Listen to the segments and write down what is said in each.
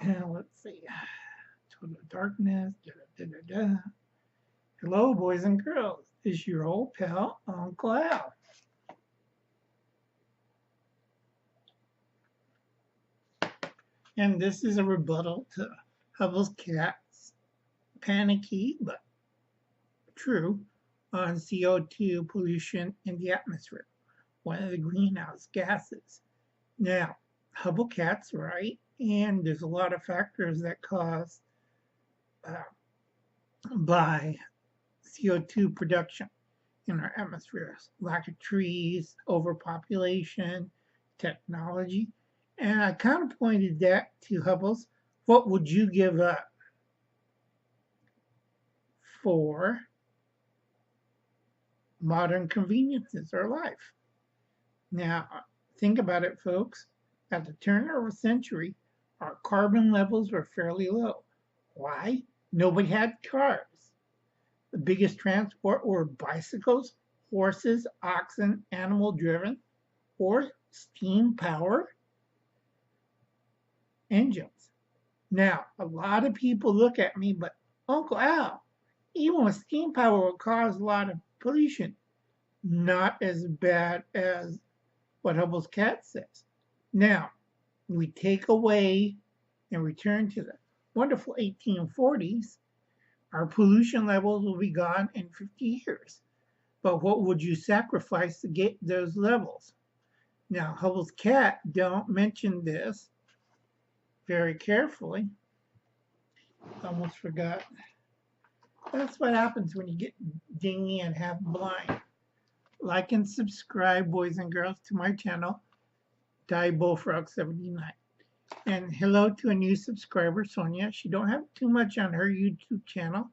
And let's see. Total darkness. Da, da, da, da. Hello, boys and girls. This is your old pal, Uncle Al. And this is a rebuttal to Hubble's cat's panicky but true on CO2 pollution in the atmosphere, one of the greenhouse gases. Now, Hubble cat's right, and there's a lot of factors that cause uh, by CO2 production in our atmospheres: lack of trees, overpopulation, technology. And I kind of pointed that to Hubble's what would you give up for modern conveniences or life? Now, think about it, folks. At the turn of the century, our carbon levels were fairly low. Why? Nobody had cars. The biggest transport were bicycles, horses, oxen, animal driven, or steam powered engines. Now, a lot of people look at me, but Uncle Al, even with steam power will cause a lot of pollution. Not as bad as what Hubble's cat says. Now, we take away and return to the wonderful 1840s, our pollution levels will be gone in 50 years. But what would you sacrifice to get those levels? Now, Hubble's cat don't mention this very carefully. Almost forgot. That's what happens when you get dingy and half blind. Like and subscribe, boys and girls, to my channel, Diebulfrog79. And hello to a new subscriber, Sonia. She don't have too much on her YouTube channel.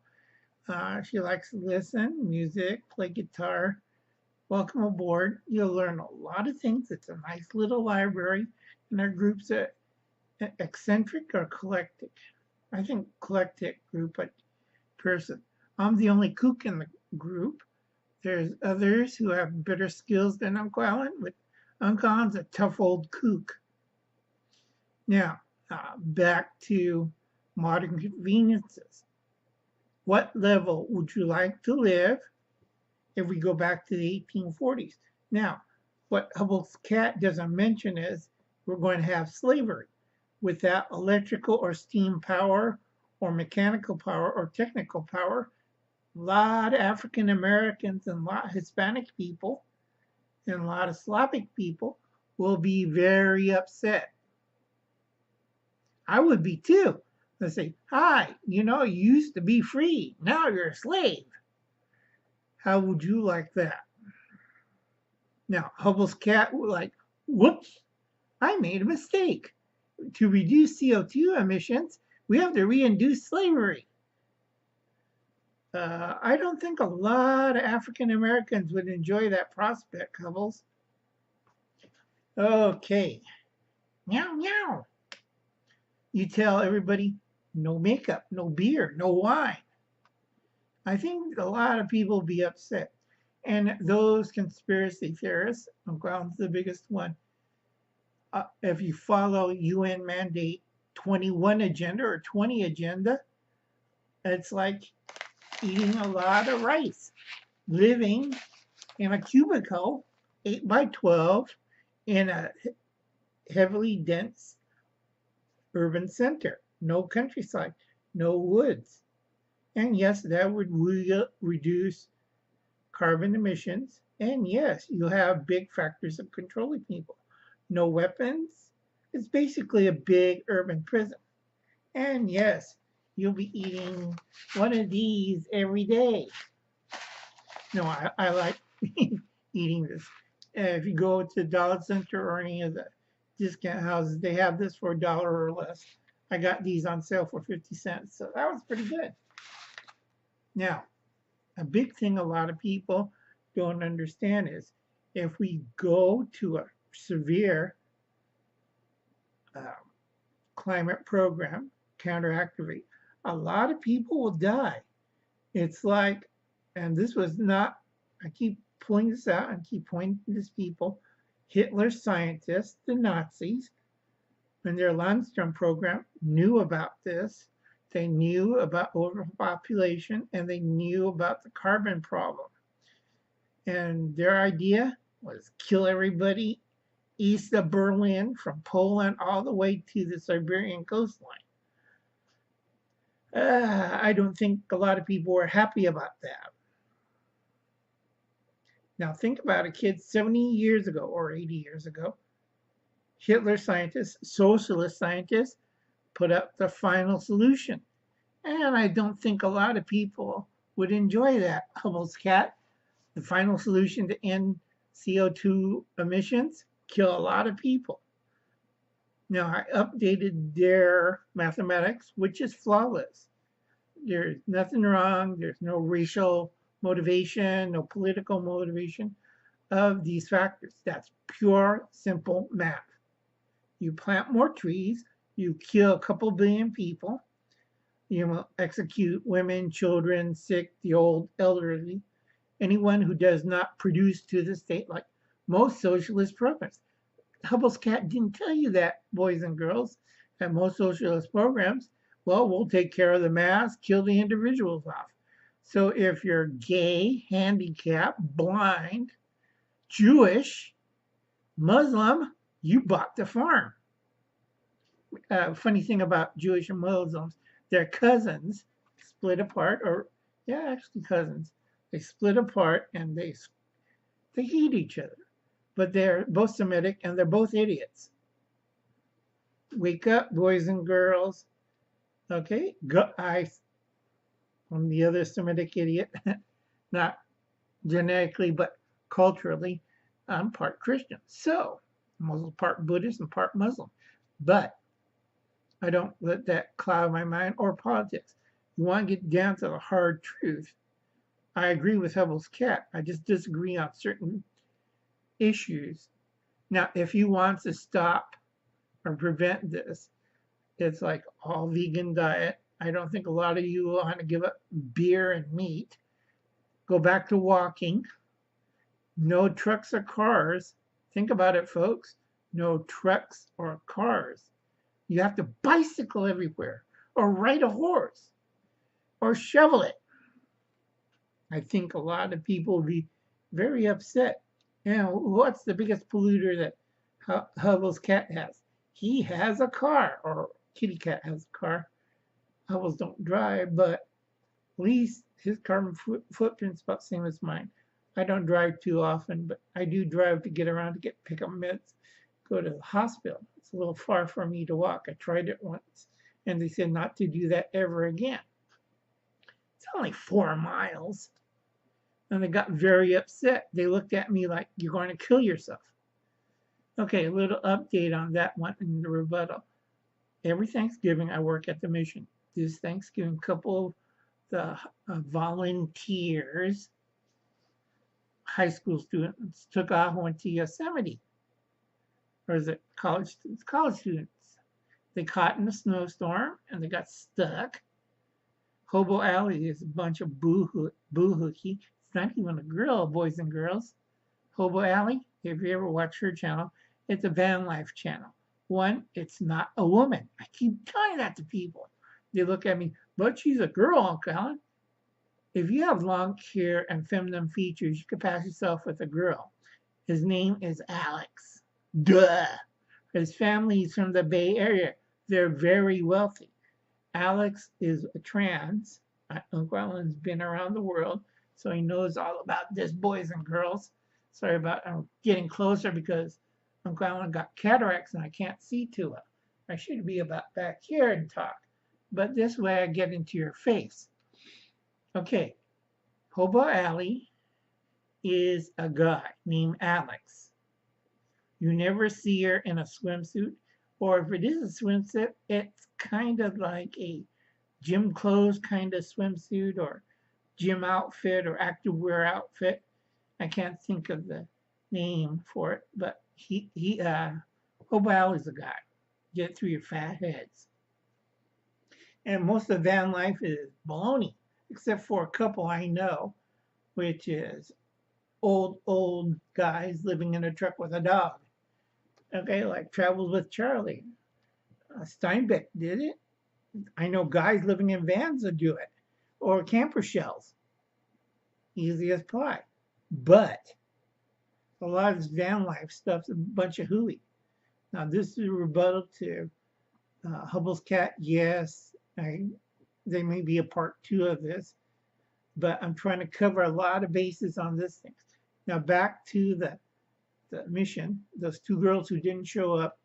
She likes to listen, music, play guitar. Welcome aboard. You'll learn a lot of things. It's a nice little library, and our group's eccentric or eclectic. I think eclectic group, but person. I'm the only kook in the group. There's others who have better skills than Uncle Alan, but Uncle Alan's a tough old kook. Now, back to modern conveniences. What level would you like to live if we go back to the 1840s? Now, what Hubble's cat doesn't mention is we're going to have slavery. Without electrical or steam power or mechanical power or technical power, a lot of African Americans and a lot of Hispanic people and a lot of Slavic people will be very upset. I would be too. They say, hi, you used to be free. Now you're a slave. How would you like that? Now, Hubble's cat would like, whoops, I made a mistake. To reduce CO2 emissions, we have to reintroduce slavery. I don't think a lot of African Americans would enjoy that prospect, Hubbles. Okay. Meow, meow. You tell everybody, no makeup, no beer, no wine. I think a lot of people will be upset. And those conspiracy theorists, Ground's the biggest one, if you follow UN mandate 21 agenda or 20 agenda, it's like eating a lot of rice, living in a cubicle 8 by 12 in a heavily dense urban center, no countryside, no woods. And yes, that would reduce carbon emissions. And yes, you have big factors of controlling people. No weapons. It's basically a big urban prison. And yes, you'll be eating one of these every day. No, I like eating this. If you go to the Dollar Center or any of the discount houses, they have this for $1 or less. I got these on sale for 50 cents, so that was pretty good. Now, a big thing a lot of people don't understand is if we go to a severe climate program, counteractivate, a lot of people will die. It's like, and this was not, I keep pulling this out and keep pointing to these people, Hitler's scientists, the Nazis, and their Landstrom program knew about this. They knew about overpopulation and they knew about the carbon problem. And their idea was kill everybody east of Berlin from Poland all the way to the Siberian coastline. I don't think a lot of people were happy about that. Now think about a kid 70 years ago or 80 years ago. Hitler scientists, socialist scientists, put up the final solution. And I don't think a lot of people would enjoy that. Hubble's cat, the final solution to end CO2 emissions, kill a lot of people. Now I updated their mathematics, which is flawless. There's nothing wrong. There's no racial motivation, no political motivation of these factors. That's pure, simple math. You plant more trees, you kill a couple billion people, you execute women, children, sick, the old, elderly, anyone who does not produce to the state like most socialist programs. Hubble's cat didn't tell you that, boys and girls, at most socialist programs. Well, we'll take care of the mass, kill the individuals off. So if you're gay, handicapped, blind, Jewish, Muslim, you bought the farm. Funny thing about Jewish and Muslims, they're cousins, split apart, or yeah, actually cousins. They split apart and they hate each other. But they're both Semitic and they're both idiots. Wake up, boys and girls. Okay, I'm the other Semitic idiot, not genetically, but culturally, I'm part Christian. So, I'm also part Buddhist and part Muslim. But I don't let that cloud my mind or politics. You want to get down to the hard truth. I agree with Hubble's cat. I just disagree on certain issues. Now, if he wants to stop or prevent this, it's like all vegan diet. I don't think a lot of you want to give up beer and meat. Go back to walking. No trucks or cars. Think about it, folks. No trucks or cars. You have to bicycle everywhere or ride a horse or shovel it. I think a lot of people will be very upset. You know, what's the biggest polluter that Hubble's cat has? He has a car, or kitty cat has a car. Hubble's don't drive, but at least his carbon footprint's about the same as mine. I don't drive too often, but I do drive to get around to pick up meds, go to the hospital. It's a little far for me to walk. I tried it once, and they said not to do that ever again. It's only 4 miles. And they got very upset. They looked at me like, you're going to kill yourself. Okay, a little update on that one in the rebuttal. Every Thanksgiving, I work at the mission. This Thanksgiving, a couple of the volunteers, high school students, took off and went to Yosemite. Or is it college students? College students. They caught in a snowstorm and they got stuck. Hobo Alley is a bunch of boo-hooky. It's not even a girl, boys and girls. Hobo Alley, if you ever watch her channel, it's a van life channel. One, it's not a woman. I keep telling that to people. They look at me, but she's a girl, Uncle Alan. If you have long hair and feminine features, you could pass yourself with a girl. His name is Alex. Duh. His family is from the Bay Area. They're very wealthy. Alex is a trans. Uncle Alan's been around the world, so he knows all about this, boys and girls. Sorry about getting closer because Uncle Alan got cataracts and I can't see too well. I should be about back here and talk, but this way I get into your face. Okay, Hobo Alley is a guy named Alex. You never see her in a swimsuit, or if it is a swimsuit, it's kind of like a gym clothes kind of swimsuit or gym outfit or activewear outfit. I can't think of the name for it, but Hobo Alley's a guy. Get through your fat heads. And most of van life is baloney, except for a couple I know, which is old guys living in a truck with a dog. Okay, like Travels with Charlie. Steinbeck did it. I know guys living in vans that do it, or camper shells, easy as pie. But a lot of this van life stuff's a bunch of hooey. Now, this is a rebuttal to Hubble's cat. Yes, they may be a part two of this, but I'm trying to cover a lot of bases on this thing. Now, back to the mission. Those two girls who didn't show up,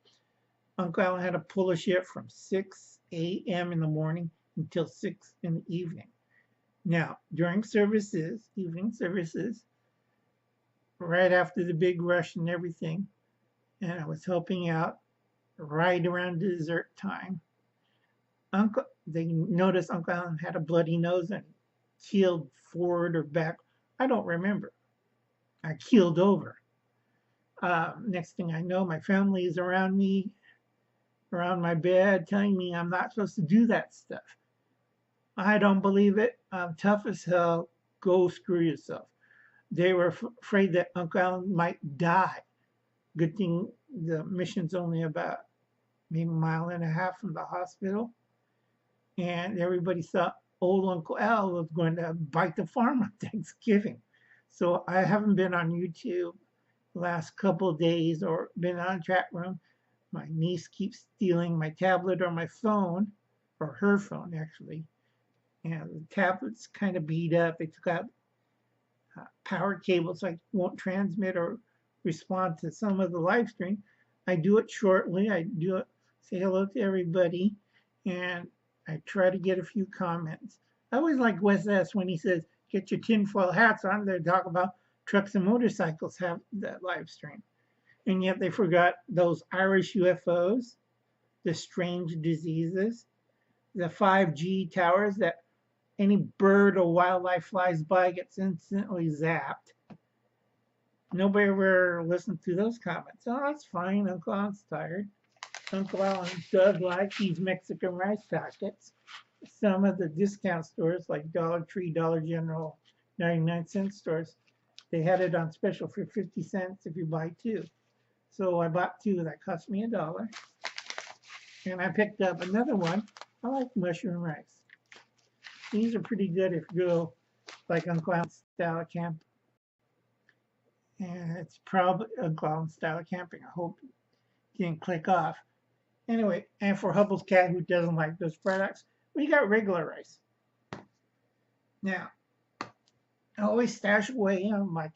Uncle Alan had to pull a shift from 6 a.m. in the morning until 6 in the evening. Now, during services, evening services, right after the big rush and everything, and I was helping out right around dessert time, they noticed Uncle Alan had a bloody nose and keeled forward or back. I don't remember. I keeled over. Next thing I know, my family is around me, around my bed, telling me I'm not supposed to do that stuff. I don't believe it. I'm tough as hell. Go screw yourself. They were afraid that Uncle Alan might die. Good thing the mission's only about maybe a mile and a half from the hospital. And everybody thought old Uncle Al was going to bite the farm on Thanksgiving. So I haven't been on YouTube the last couple of days or been on a chat room. My niece keeps stealing my tablet or my phone, or her phone actually. And the tablet's kind of beat up. They took out power cables, so I won't transmit or respond to some of the live stream. I do it shortly. I do it, say hello to everybody, and I try to get a few comments. I always like Wes S. when he says, get your tinfoil hats on. They talk about trucks and motorcycles have that live stream. And yet they forgot those Irish UFOs, the strange diseases, the 5G towers that any bird or wildlife flies by gets instantly zapped. Nobody ever listened to those comments. Oh, that's fine. Uncle Alan's tired. Uncle Alan does like these Mexican rice packets. Some of the discount stores like Dollar Tree, Dollar General, 99-cent stores, they had it on special for 50 cents if you buy two. So I bought two. That cost me $1. And I picked up another one. I like mushroom rice. These are pretty good if you go like Uncle Alan's style camp. And it's probably Uncle Alan's style of camping. I hope it didn't click off. Anyway, and for Hubble's cat who doesn't like those products, we got regular rice. Now, I always stash away on my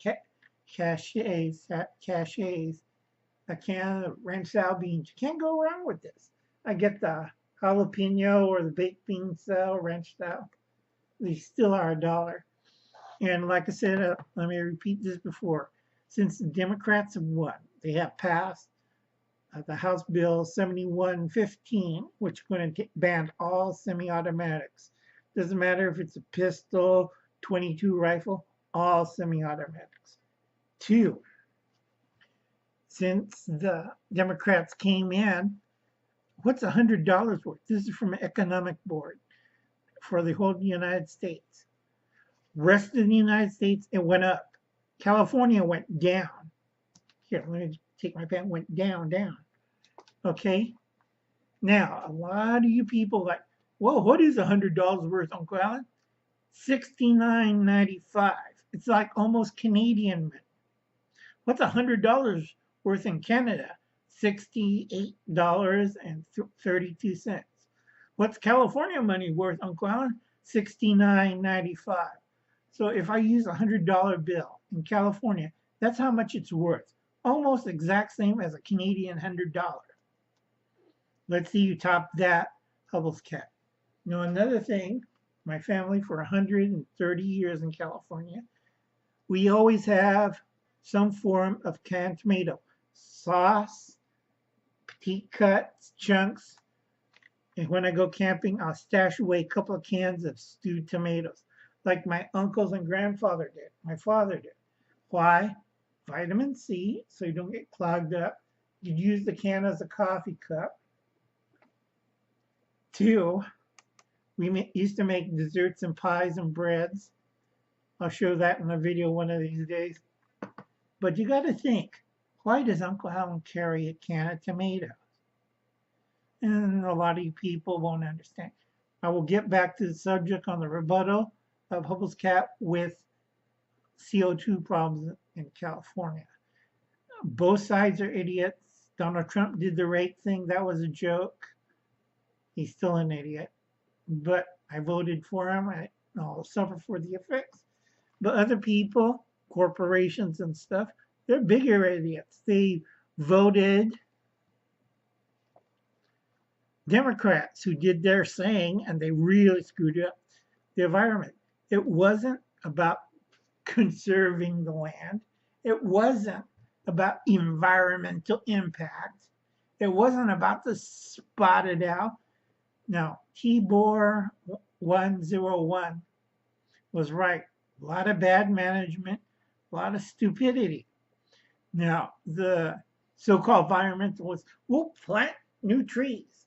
caches a can of ranch style beans. You can't go wrong with this. I get the jalapeno or the baked bean style, ranch style. These still are $1. And like I said, let me repeat this before. Since the Democrats have won, they have passed the House Bill 7115, which is going to ban all semi-automatics. Doesn't matter if it's a pistol, 22 rifle, all semi-automatics. 2, since the Democrats came in, what's $100 worth? This is from an economic board for the whole United States. Rest of the United States, it went up. California went down. Here, let me take my pen, went down. Okay? Now, a lot of you people like, whoa, what is $100 worth, Uncle Alan? $69.95. It's like almost Canadian. What's $100 worth in Canada? $68.32. What's California money worth, Uncle Alan? $69.95. So if I use a $100 bill in California, that's how much it's worth. Almost exact same as a Canadian $100. Let's see you top that, Hubble's cat. Now another thing, my family for 130 years in California, we always have some form of canned tomato. Sauce, petite cuts, chunks. And when I go camping, I'll stash away a couple of cans of stewed tomatoes, like my uncles and grandfather did, my father did. Why? Vitamin C, so you don't get clogged up. You'd use the can as a coffee cup. 2, we used to make desserts and pies and breads. I'll show that in a video one of these days. But you got to think, why does Uncle Alan carry a can of tomatoes? and a lot of you people won't understand. I will get back to the subject on the rebuttal of Hubble's cat with CO2 problems in California. Both sides are idiots. Donald Trump did the right thing. That was a joke. He's still an idiot. But I voted for him. I'll suffer for the effects. But other people, corporations and stuff, they're bigger idiots. They voted Democrats who did their saying and they really screwed up the environment. It wasn't about conserving the land. It wasn't about environmental impact. It wasn't about the spotted owl. No, Tibor101 was right. A lot of bad management, a lot of stupidity. Now, the so-called environmentalists will plant new trees.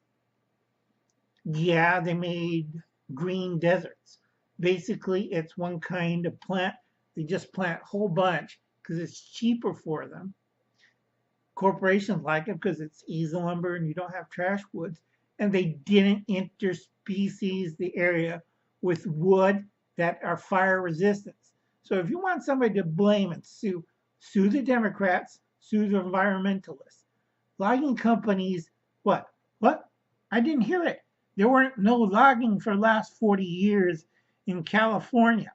Yeah, they made green deserts. Basically, it's one kind of plant. They just plant a whole bunch because it's cheaper for them. Corporations like it because it's easy lumber and you don't have trash woods. And they didn't interspecies the area with wood that are fire resistant. So if you want somebody to blame and sue, sue the Democrats, sue the environmentalists. Logging companies, what? What? I didn't hear it. There weren't no logging for the last 40 years in California.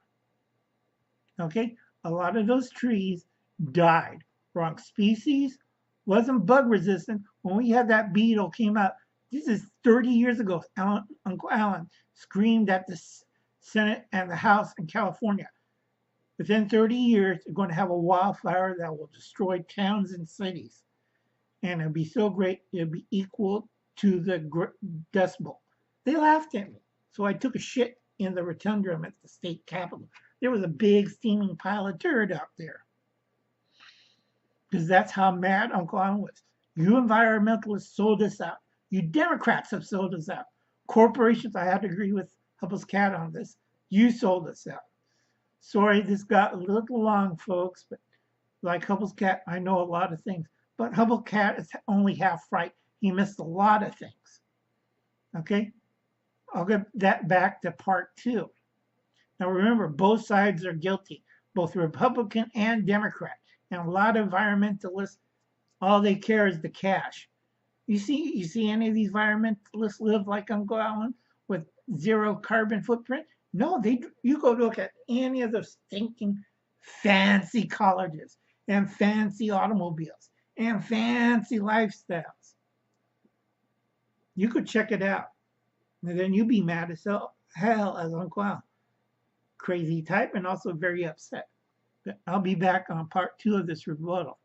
Okay? A lot of those trees died. Wrong species, wasn't bug resistant. When we had that beetle came out, this is 30 years ago, Uncle Alan screamed at the Senate and the House in California. Within 30 years, you're going to have a wildfire that will destroy towns and cities. And it'll be so great, it'll be equal to the decibel. They laughed at me. So I took a shit in the rotundum at the state capitol. There was a big steaming pile of dirt out there. Because that's how mad Uncle Alan was. You environmentalists sold us out. You Democrats have sold us out. Corporations, I have to agree with Hubble's cat on this. You sold us out. Sorry, this got a little long, folks, but like Hubble's cat, I know a lot of things. But Hubble cat is only half right. He missed a lot of things. Okay? I'll get that back to part 2. Now remember, both sides are guilty, both Republican and Democrat. And a lot of environmentalists, all they care is the cash. You see any of these environmentalists live like Uncle Alan with zero carbon footprint? No, you go look at any of those stinking fancy colleges and fancy automobiles and fancy lifestyles. You could check it out. And then you'd be mad as hell as Uncle Alan. Crazy type and also very upset. But I'll be back on part 2 of this rebuttal.